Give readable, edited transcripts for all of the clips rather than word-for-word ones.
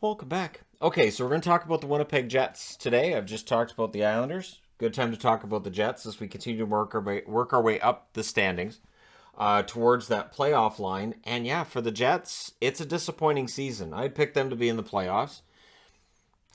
Welcome back. Okay, so we're going to talk about the Winnipeg Jets today. I've just talked about the Islanders. Good time to talk about the Jets as we continue to work our way up the standings towards that playoff line. And yeah, for the Jets, it's a disappointing season. I picked them to be in the playoffs.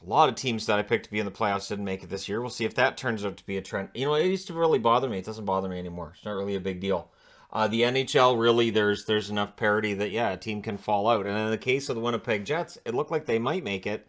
A lot of teams that I picked to be in the playoffs didn't make it this year. We'll see if that turns out to be a trend. You know, it used to really bother me. It doesn't bother me anymore. It's not really a big deal. The NHL, really, there's enough parity that, yeah, a team can fall out. And in the case of the Winnipeg Jets, it looked like they might make it.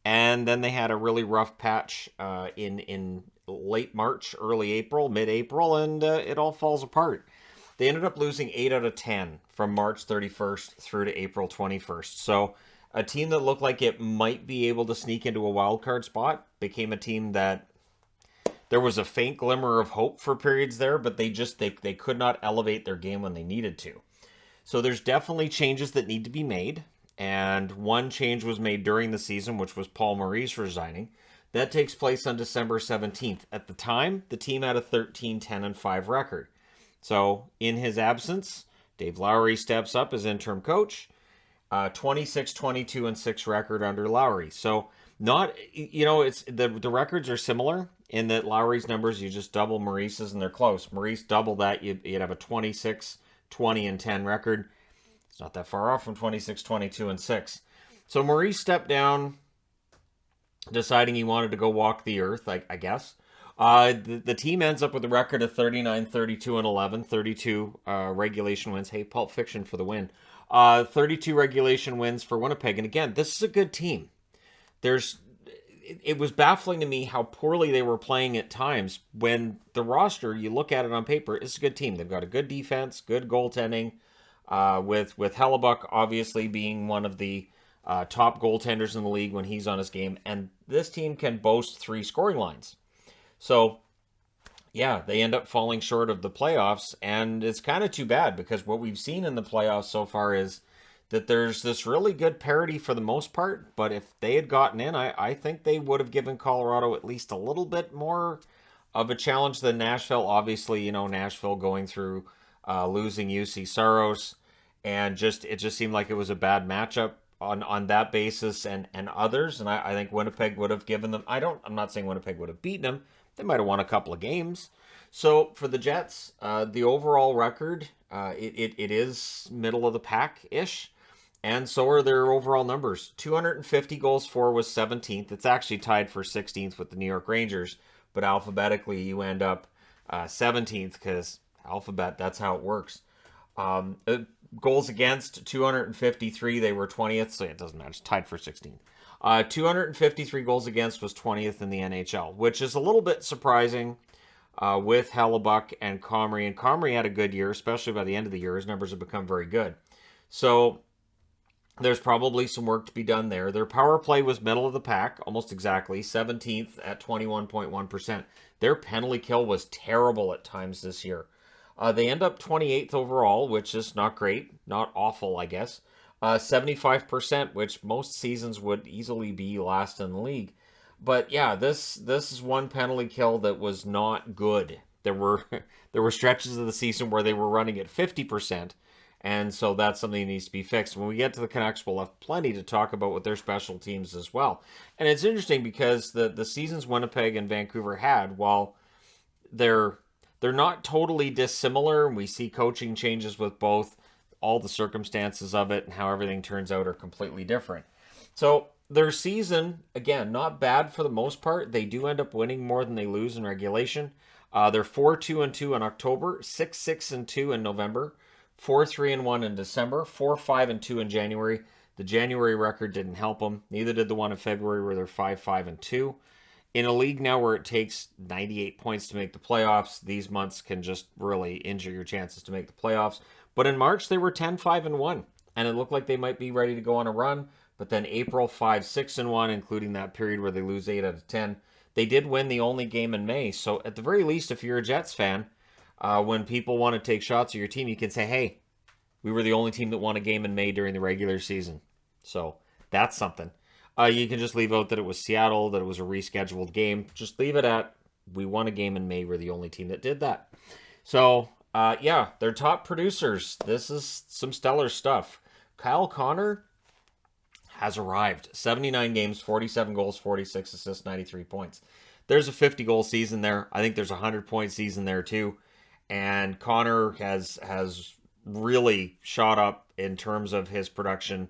And then they had a really rough patch in late March, early April, mid-April, and it all falls apart. They ended up losing 8 out of 10 from March 31st through to April 21st. So a team that looked like it might be able to sneak into a wild card spot became a team that there was a faint glimmer of hope for periods there, but they could not elevate their game when they needed to. So there's definitely changes that need to be made. And one change was made during the season, which was Paul Maurice resigning. That takes place on December 17th. At the time, the team had a 13-10-5 record. So in his absence, Dave Lowry steps up as interim coach. 26-22-6 record under Lowry. So not, it's the records are similar in that Lowry's numbers, you just double Maurice's and they're close. Maurice double that, you'd have a 26-20-10 record. It's not that far off from 26-22-6. So Maurice stepped down, deciding he wanted to go walk the earth, I guess. The team ends up with a record of 39-32-11, 32 regulation wins. Hey, Pulp Fiction for the win. 32 regulation wins for Winnipeg. And again, this is a good team. It was baffling to me how poorly they were playing at times when the roster, you look at it on paper, it's a good team. They've got a good defense, good goaltending, with Hellebuyck obviously being one of the top goaltenders in the league when he's on his game. And this team can boast 3 scoring lines. So, yeah, they end up falling short of the playoffs, and it's kind of too bad because what we've seen in the playoffs so far is that there's this really good parity for the most part, but if they had gotten in, I think they would have given Colorado at least a little bit more of a challenge than Nashville. Obviously, Nashville going through losing UC Saros, and it just seemed like it was a bad matchup on that basis and others, and I think Winnipeg would have given them, I'm not saying Winnipeg would have beaten them, they might have won a couple of games. So for the Jets, the overall record, it is middle of the pack-ish, and so are their overall numbers. 250 goals for was 17th. It's actually tied for 16th with the New York Rangers, but alphabetically you end up 17th because alphabet, that's how it works. Goals against, 253, they were 20th, so it doesn't matter, it's tied for 16th. 253 goals against was 20th in the NHL, which is a little bit surprising with Hellebuyck and Comrie. And Comrie had a good year, especially by the end of the year. His numbers have become very good. So there's probably some work to be done there. Their power play was middle of the pack, almost exactly, 17th at 21.1%. Their penalty kill was terrible at times this year. They end up 28th overall, which is not great, not awful, I guess. 75%, which most seasons would easily be last in the league. But yeah, this is one penalty kill that was not good. There were stretches of the season where they were running at 50%, and so that's something that needs to be fixed. When we get to the Canucks, we'll have plenty to talk about with their special teams as well. And it's interesting because the seasons Winnipeg and Vancouver had, while they're not totally dissimilar, and we see coaching changes with both, all the circumstances of it and how everything turns out are completely different. So their season, again, not bad for the most part. They do end up winning more than they lose in regulation. They're 4-2-2 in October, 6-6-2 in November, 4-3-1 in December, 4-5-2 in January. The January record didn't help them. Neither did the one in February where they're 5-5-2. In a league now where it takes 98 points to make the playoffs, these months can just really injure your chances to make the playoffs. But in March, they were 10-5-1, and it looked like they might be ready to go on a run. But then April, 5-6-1, including that period where they lose 8 out of 10. They did win the only game in May. So at the very least, if you're a Jets fan, when people want to take shots at your team, you can say, hey, we were the only team that won a game in May during the regular season. So that's something. You can just leave out that it was Seattle, that it was a rescheduled game. Just leave it at, we won a game in May. We're the only team that did that. So, yeah, they're top producers. This is some stellar stuff. Kyle Connor has arrived. 79 games, 47 goals, 46 assists, 93 points. There's a 50-goal season there. I think there's a 100-point season there too. And Connor has really shot up in terms of his production.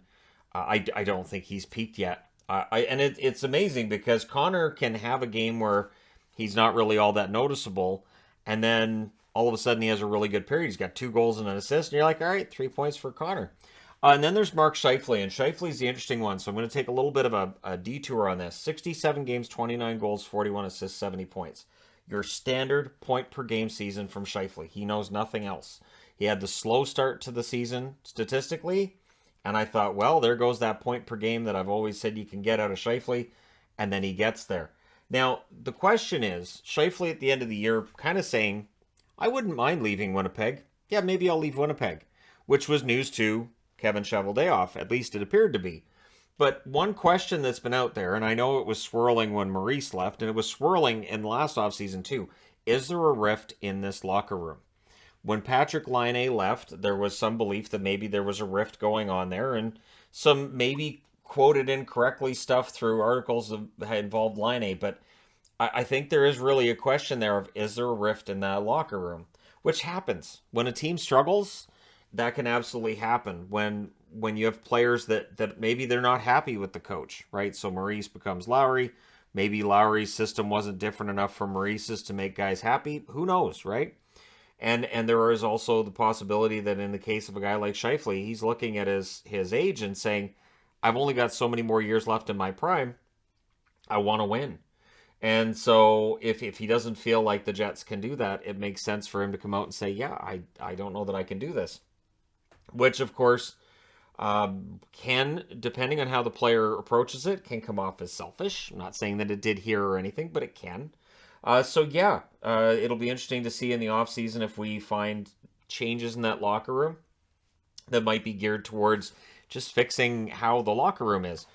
I don't think he's peaked yet. It's amazing because Connor can have a game where he's not really all that noticeable, and then all of a sudden he has a really good period. He's got 2 goals and an assist, and you're like, all right, 3 points for Connor. And then there's Mark Scheifele, and Scheifele's the interesting one, so I'm going to take a little bit of a detour on this. 67 games, 29 goals, 41 assists, 70 points. Your standard point per game season from Scheifele. He knows nothing else. He had the slow start to the season statistically, and I thought, well, there goes that point per game that I've always said you can get out of Scheifele, and then he gets there. Now, the question is, Scheifele at the end of the year kind of saying, I wouldn't mind leaving Winnipeg. Yeah, maybe I'll leave Winnipeg, which was news to Kevin Cheveldayoff, at least it appeared to be. But one question that's been out there, and I know it was swirling when Maurice left, and it was swirling in the last offseason too, is there a rift in this locker room? When Patrick Laine left, there was some belief that maybe there was a rift going on there, and some maybe quoted incorrectly stuff through articles that involved Laine, but I think there is really a question there of, is there a rift in that locker room? Which happens. When a team struggles, that can absolutely happen. When you have players that maybe they're not happy with the coach, right? So Maurice becomes Lowry. Maybe Lowry's system wasn't different enough for Maurice's to make guys happy. Who knows, right? And there is also the possibility that in the case of a guy like Scheifele, he's looking at his age and saying, I've only got so many more years left in my prime. I want to win. And so if he doesn't feel like the Jets can do that, it makes sense for him to come out and say, yeah, I don't know that I can do this. Which, of course, can, depending on how the player approaches it, can come off as selfish. I'm not saying that it did here or anything, but it can. It'll be interesting to see in the offseason if we find changes in that locker room that might be geared towards just fixing how the locker room is.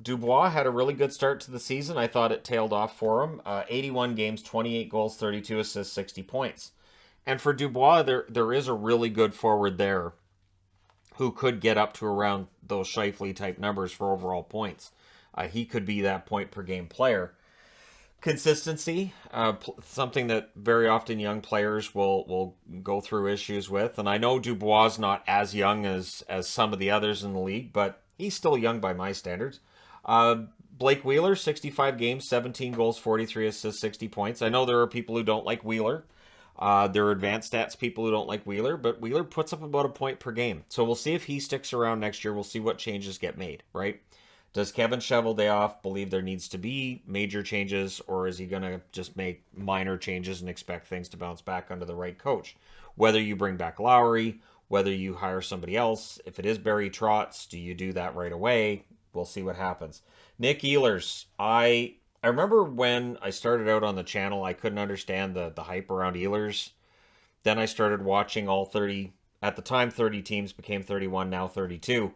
Dubois had a really good start to the season. I thought it tailed off for him. 81 games, 28 goals, 32 assists, 60 points. And for Dubois, there is a really good forward there who could get up to around those Scheifele-type numbers for overall points. He could be that point-per-game player. Consistency, something that very often young players will go through issues with. And I know Dubois is not as young as some of the others in the league, but he's still young by my standards. Blake Wheeler, 65 games, 17 goals, 43 assists, 60 points. I know there are people who don't like Wheeler. There are advanced stats people who don't like Wheeler, but Wheeler puts up about a point per game. So we'll see if he sticks around next year. We'll see what changes get made, right? Does Kevin Cheveldayoff believe there needs to be major changes, or is he going to just make minor changes and expect things to bounce back under the right coach? Whether you bring back Lowry, whether you hire somebody else, if it is Barry Trotz, do you do that right away? We'll see what happens. Nick Ehlers, I remember when I started out on the channel, I couldn't understand the hype around Ehlers. Then I started watching all 30, at the time 30 teams became 31, now 32.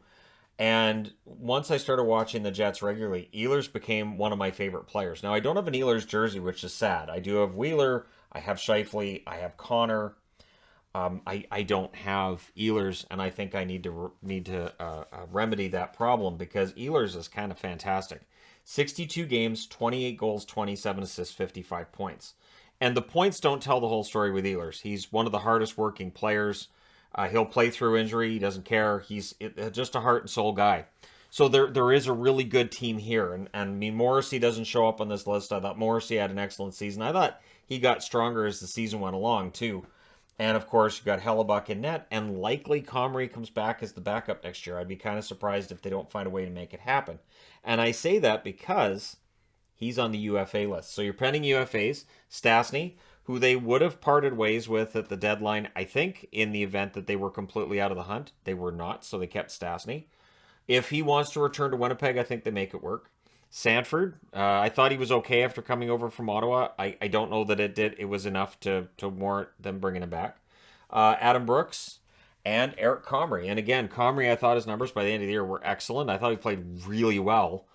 And once I started watching the Jets regularly, Ehlers became one of my favorite players. Now, I don't have an Ehlers jersey, which is sad. I do have Wheeler, I have Scheifele, I have Connor. I don't have Ehlers, and I think I need to remedy that problem because Ehlers is kind of fantastic. 62 games, 28 goals, 27 assists, 55 points. And the points don't tell the whole story with Ehlers. He's one of the hardest working players. He'll play through injury. He doesn't care. He's just a heart and soul guy. So there is a really good team here. And I mean, Morrissey doesn't show up on this list. I thought Morrissey had an excellent season. I thought he got stronger as the season went along, too. And, of course, you got Hellebuck in net. And likely Comrie comes back as the backup next year. I'd be kind of surprised if they don't find a way to make it happen. And I say that because he's on the UFA list. So you're pending UFAs. Stastny, who they would have parted ways with at the deadline, I think, in the event that they were completely out of the hunt. They were not, so they kept Stastny. If he wants to return to Winnipeg, I think they make it work. Sanford, I thought he was okay after coming over from Ottawa. I don't know that it was enough to warrant them bringing him back. Adam Brooks and Eric Comrie. And again, Comrie, I thought his numbers by the end of the year were excellent. I thought he played really well.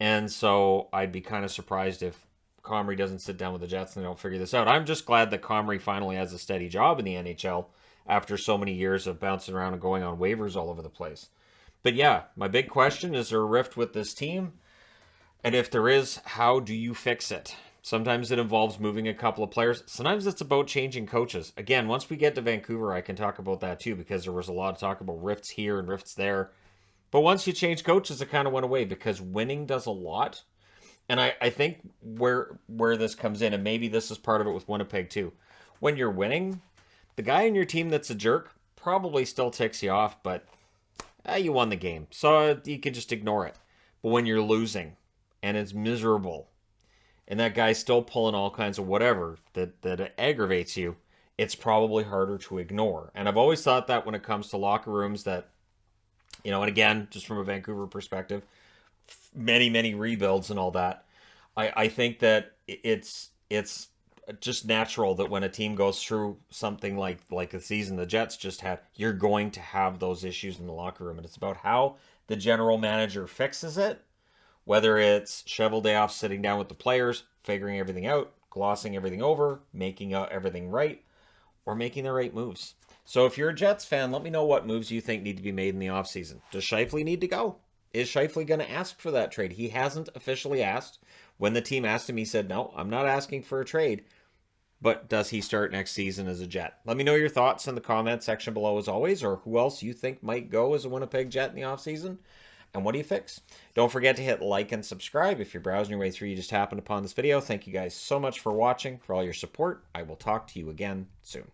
And so I'd be kind of surprised if Comrie doesn't sit down with the Jets and they don't figure this out. I'm just glad that Comrie finally has a steady job in the NHL after so many years of bouncing around and going on waivers all over the place. But yeah, my big question is there a rift with this team? And if there is, how do you fix it? Sometimes it involves moving a couple of players. Sometimes it's about changing coaches. Again, once we get to Vancouver, I can talk about that too, because there was a lot of talk about rifts here and rifts there. But once you change coaches, it kind of went away because winning does a lot. And I think where this comes in, and maybe this is part of it with Winnipeg too. When you're winning, the guy in your team that's a jerk probably still ticks you off, but you won the game, so you can just ignore it. But when you're losing and it's miserable, and that guy's still pulling all kinds of whatever that aggravates you, it's probably harder to ignore. And I've always thought that when it comes to locker rooms, that, and again, just from a Vancouver perspective, many rebuilds and all that, I think that it's just natural that when a team goes through something like the season the Jets just had, you're going to have those issues in the locker room. And it's about how the general manager fixes it, whether it's Shovel Day off, sitting down with the players, figuring everything out, glossing everything over, making everything right, or making the right moves. So if you're a Jets fan, let me know what moves you think need to be made in the offseason. Does Scheifele need to go? Is Scheifele going to ask for that trade? He hasn't officially asked. When the team asked him, he said, no, I'm not asking for a trade. But does he start next season as a Jet? Let me know your thoughts in the comment section below as always, or who else you think might go as a Winnipeg Jet in the offseason. And what do you fix? Don't forget to hit like and subscribe. If you're browsing your way through, you just happened upon this video. Thank you guys so much for watching, for all your support. I will talk to you again soon.